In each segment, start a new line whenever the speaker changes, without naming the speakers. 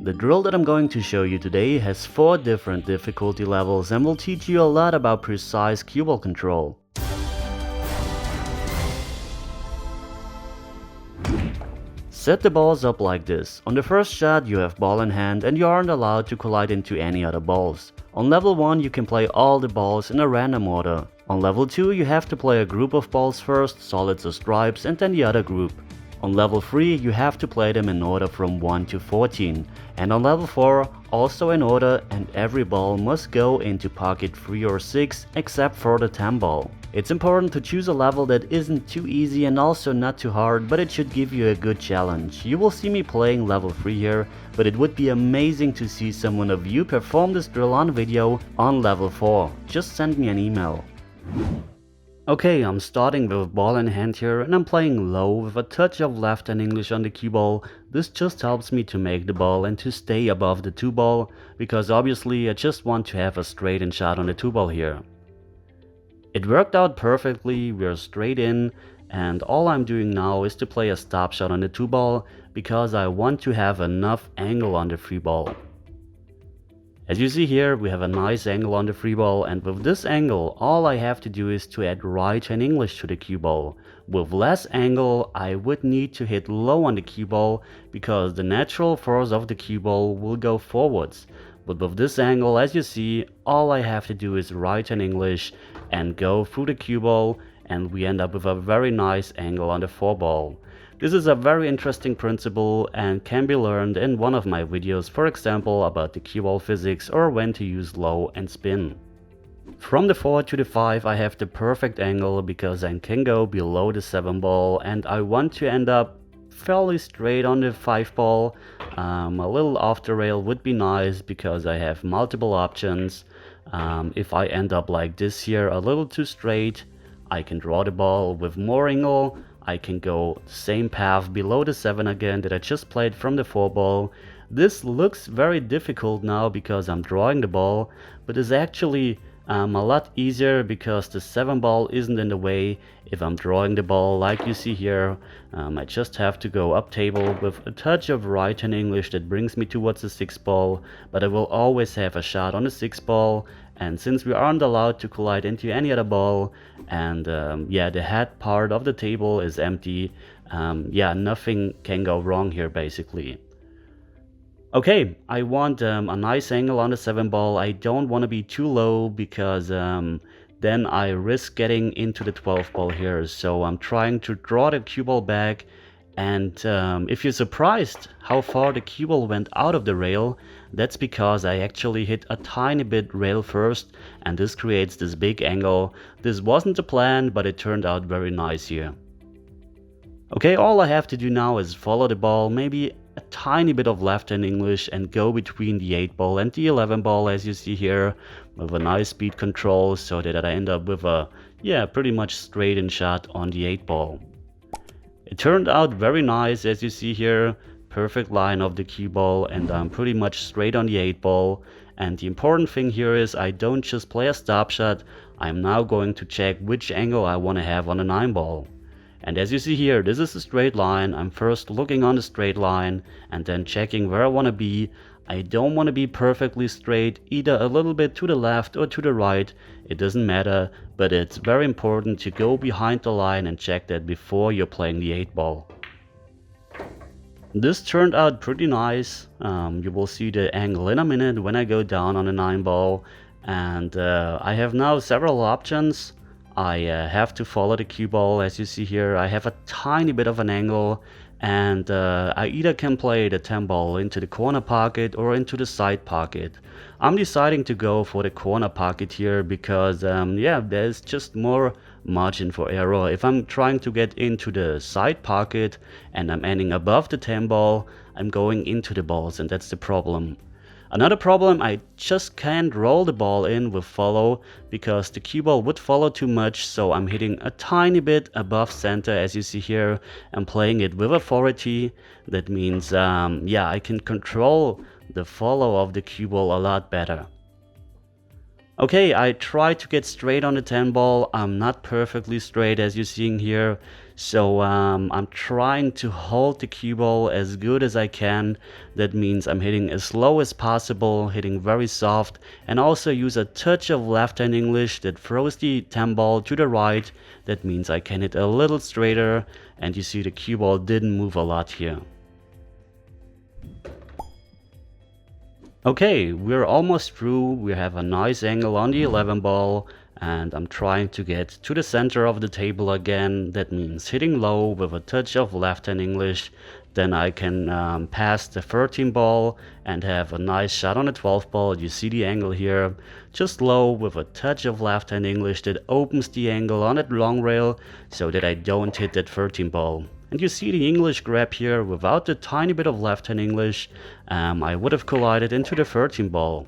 The drill that I'm going to show you today has 4 different difficulty levels and will teach you a lot about precise cue ball control. Set the balls up like this. On the first shot you have ball in hand and you aren't allowed to collide into any other balls. On level 1 you can play all the balls in a random order. On level 2 you have to play a group of balls first, solids or stripes, and then the other group. On level 3 you have to play them in order from 1 to 14, and on level 4 also in order, and every ball must go into pocket 3 or 6 except for the 10 ball. It's important to choose a level that isn't too easy and also not too hard, but it should give you a good challenge. You will see me playing level 3 here, but it would be amazing to see someone of you perform this drill on video on level 4. Just send me an email. Okay, I'm starting with ball in hand here and I'm playing low with a touch of left hand English on the cue ball. This just helps me to make the ball and to stay above the 2 ball, because obviously I just want to have a straight in shot on the 2 ball here. It worked out perfectly, we're straight in, and all I'm doing now is to play a stop shot on the 2 ball because I want to have enough angle on the 3 ball. As you see here, we have a nice angle on the 3 ball, and with this angle all I have to do is to add right hand English to the cue ball. With less angle I would need to hit low on the cue ball because the natural force of the cue ball will go forwards. But with this angle, as you see, all I have to do is right hand English and go through the cue ball, and we end up with a very nice angle on the 4 ball. This is a very interesting principle and can be learned in one of my videos, for example about the cue ball physics or when to use low and spin. From the 4 to the 5 I have the perfect angle because I can go below the 7 ball, and I want to end up fairly straight on the 5 ball. A little off the rail would be nice because I have multiple options. If I end up like this here, a little too straight, I can draw the ball with more angle. I can go the same path below the 7 again that I just played from the 4 ball. This looks very difficult now because I'm drawing the ball, but it's actually a lot easier because the 7 ball isn't in the way. If I'm drawing the ball like you see here, I just have to go up table with a touch of right hand English that brings me towards the 6 ball, but I will always have a shot on the 6 ball. And since we aren't allowed to collide into any other ball, and the head part of the table is empty, nothing can go wrong here basically. Okay, I want a nice angle on the 7 ball. I don't want to be too low because then I risk getting into the 12 ball here. So I'm trying to draw the cue ball back, and if you're surprised how far the cue ball went out of the rail, that's because I actually hit a tiny bit rail first, and this creates this big angle. This wasn't the plan, but it turned out very nice here. Okay, all I have to do now is follow the ball, maybe a tiny bit of left hand English, and go between the 8 ball and the 11 ball as you see here, with a nice speed control so that I end up with a pretty much straight in shot on the 8 ball. It turned out very nice as you see here, perfect line of the cue ball, and I'm pretty much straight on the 8 ball. And the important thing here is I don't just play a stop shot, I'm now going to check which angle I want to have on the 9 ball. And as you see here, this is a straight line. I'm first looking on the straight line and then checking where I want to be. I don't want to be perfectly straight, either a little bit to the left or to the right. It doesn't matter, but it's very important to go behind the line and check that before you're playing the 8 ball. This turned out pretty nice. You will see the angle in a minute when I go down on the 9 ball. And I have now several options. I have to follow the cue ball as you see here. I have a tiny bit of an angle, and I either can play the 10 ball into the corner pocket or into the side pocket. I'm deciding to go for the corner pocket here because there's just more margin for error. If I'm trying to get into the side pocket and I'm ending above the 10 ball, I'm going into the balls, and that's the problem. Another problem, I just can't roll the ball in with follow because the cue ball would follow too much, so I'm hitting a tiny bit above center as you see here. I'm playing it with authority. That means I can control the follow of the cue ball a lot better. Okay, I try to get straight on the 10 ball. I'm not perfectly straight as you're seeing here, So I'm trying to hold the cue ball as good as I can. That means I'm hitting as low as possible, hitting very soft, and also use a touch of left hand English that throws the 10 ball to the right. That means I can hit a little straighter, and you see the cue ball didn't move a lot here. Okay, we're almost through. We have a nice angle on the 11 ball, and I'm trying to get to the center of the table again. That means hitting low with a touch of left hand English. Then I can pass the 13 ball and have a nice shot on the 12 ball. You see the angle here, just low with a touch of left hand English that opens the angle on that long rail so that I don't hit that 13 ball. And you see the English grab here without the tiny bit of left hand English. I would have collided into the 13 ball.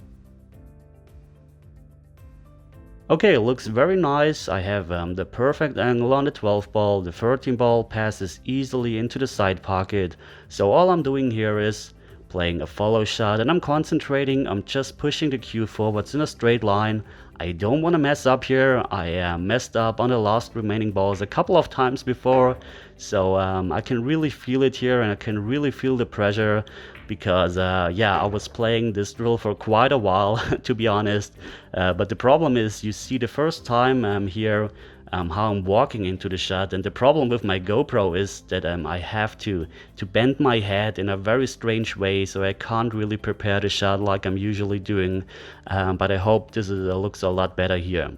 Okay, it looks very nice. I have the perfect angle on the 12 ball. The 13 ball passes easily into the side pocket. So all I'm doing here is playing a follow shot, and I'm concentrating. I'm just pushing the cue forwards in a straight line. I don't want to mess up here. I messed up on the last remaining balls a couple of times before, so I can really feel it here, and I can really feel the pressure because yeah, I was playing this drill for quite a while to be honest, but the problem is you see the first time here how I'm walking into the shot, and the problem with my GoPro is that I have to bend my head in a very strange way, so I can't really prepare the shot like I'm usually doing, but I hope this looks a lot better here.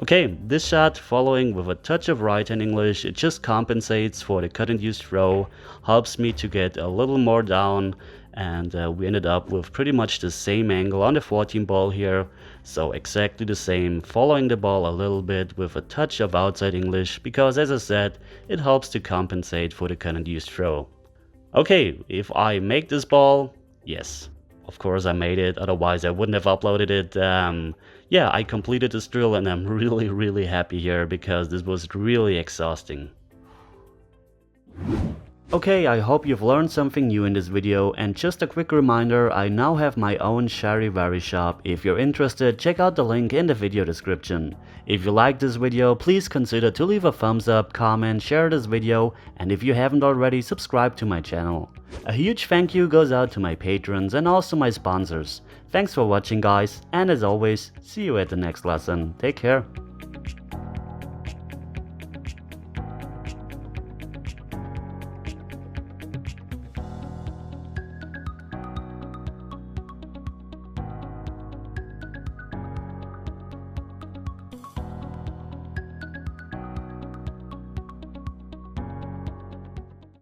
Okay, this shot following with a touch of right hand English, it just compensates for the cut-induced throw, helps me to get a little more down, and we ended up with pretty much the same angle on the 14 ball here, so exactly the same, following the ball a little bit with a touch of outside English, because as I said, it helps to compensate for the cut-induced throw. Okay, if I make this ball, yes, of course I made it, otherwise I wouldn't have uploaded it. Yeah, I completed this drill and I'm really happy here because this was really exhausting. Okay, I hope you've learned something new in this video, and just a quick reminder, I now have my own Charivari shop. If you're interested, check out the link in the video description. If you liked this video, please consider to leave a thumbs up, comment, share this video, and if you haven't already, subscribe to my channel. A huge thank you goes out to my patrons and also my sponsors. Thanks for watching guys, and as always, see you at the next lesson. Take care.